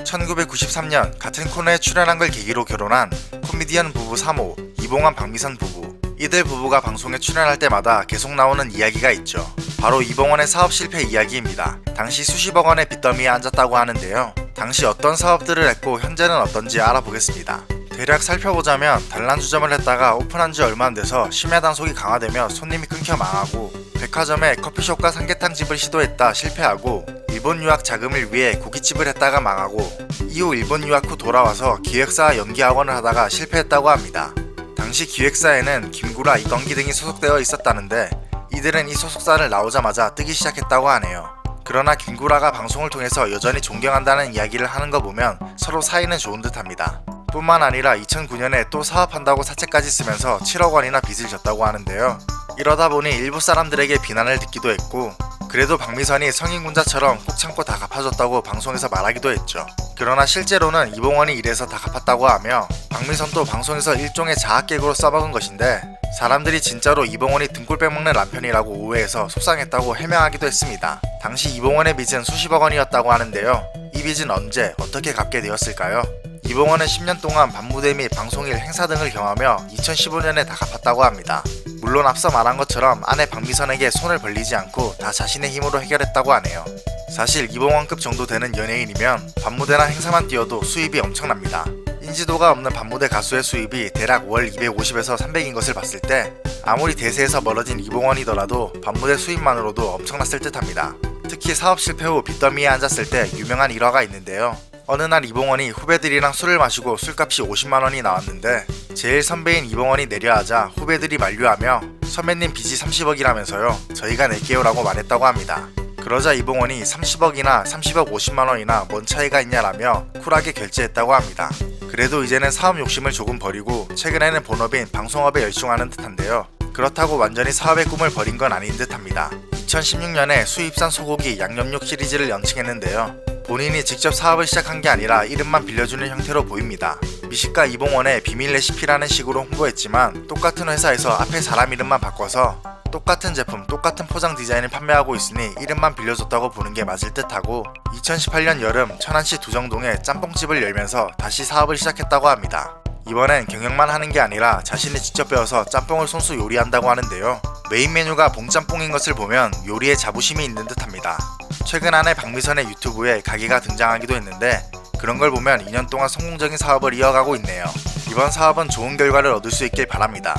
1993년 같은 코너에 출연한 걸 계기로 결혼한 코미디언 부부 3호 이봉원 박미선 부부. 이들 부부가 방송에 출연할 때마다 계속 나오는 이야기가 있죠. 바로 이봉원의 사업 실패 이야기입니다. 당시 수십억 원의 빚더미에 앉았다고 하는데요. 당시 어떤 사업들을 했고 현재는 어떤지 알아보겠습니다. 대략 살펴보자면 단란주점을 했다가 오픈한 지 얼마 안 돼서 심야 단속이 강화되며 손님이 끊겨 망하고, 백화점에 커피숍과 삼계탕집을 시도했다 실패하고, 일본 유학 자금을 위해 고깃집을 했다가 망하고, 이후 일본 유학 후 돌아와서 기획사와 연기학원을 하다가 실패했다고 합니다. 당시 기획사에는 김구라, 이건기 등이 소속되어 있었다는데 이들은 이 소속사를 나오자마자 뜨기 시작했다고 하네요. 그러나 김구라가 방송을 통해서 여전히 존경한다는 이야기를 하는 거 보면 서로 사이는 좋은 듯합니다. 뿐만 아니라 2009년에 또 사업한다고 사채까지 쓰면서 7억 원이나 빚을 졌다고 하는데요. 이러다 보니 일부 사람들에게 비난을 듣기도 했고, 그래도 박미선이 성인군자처럼 꼭 참고 다 갚아줬다고 방송에서 말하기도 했죠. 그러나 실제로는 이봉원이 이래서 다 갚았다고 하며, 박미선도 방송에서 일종의 자학개그로 써먹은 것인데 사람들이 진짜로 이봉원이 등골 빼먹는 남편이라고 오해해서 속상했다고 해명하기도 했습니다. 당시 이봉원의 빚은 수십억 원이었다고 하는데요. 이 빚은 언제 어떻게 갚게 되었을까요? 이봉원은 10년 동안 밤무대 및 방송일 행사 등을 경하며 2015년에 다 갚았다고 합니다. 물론 앞서 말한 것처럼 아내 박미선에게 손을 벌리지 않고 다 자신의 힘으로 해결했다고 하네요. 사실 이봉원급 정도 되는 연예인이면 밤무대나 행사만 뛰어도 수입이 엄청납니다. 인지도가 없는 밤무대 가수의 수입이 대략 월 250에서 300인 것을 봤을 때 아무리 대세에서 멀어진 이봉원이더라도 밤무대 수입만으로도 엄청났을 듯합니다. 특히 사업 실패 후 빚더미에 앉았을 때 유명한 일화가 있는데요. 어느 날 이봉원이 후배들이랑 술을 마시고 술값이 50만 원이 나왔는데 제일 선배인 이봉원이 내려하자 후배들이 만류하며 "선배님 빚이 30억이라면서요. 저희가 낼게요 라고 말했다고 합니다. 그러자 이봉원이 30억이나 30억 50만 원이나 뭔 차이가 있냐라며 쿨하게 결제했다고 합니다. 그래도 이제는 사업 욕심을 조금 버리고 최근에는 본업인 방송업에 열중하는 듯한데요. 그렇다고 완전히 사업의 꿈을 버린 건 아닌 듯합니다. 2016년에 수입산 소고기 양념육 시리즈를 런칭했는데요. 본인이 직접 사업을 시작한 게 아니라 이름만 빌려주는 형태로 보입니다. 미식가 이봉원의 비밀 레시피라는 식으로 홍보했지만 똑같은 회사에서 앞에 사람 이름만 바꿔서 똑같은 제품, 똑같은 포장 디자인을 판매하고 있으니 이름만 빌려줬다고 보는 게 맞을 듯하고, 2018년 여름 천안시 두정동에 짬뽕집을 열면서 다시 사업을 시작했다고 합니다. 이번엔 경영만 하는 게 아니라 자신이 직접 배워서 짬뽕을 손수 요리한다고 하는데요. 메인 메뉴가 봉짬뽕인 것을 보면 요리에 자부심이 있는 듯합니다. 최근 아내 박미선의 유튜브에 가게가 등장하기도 했는데 그런 걸 보면 2년 동안 성공적인 사업을 이어가고 있네요. 이번 사업은 좋은 결과를 얻을 수 있길 바랍니다.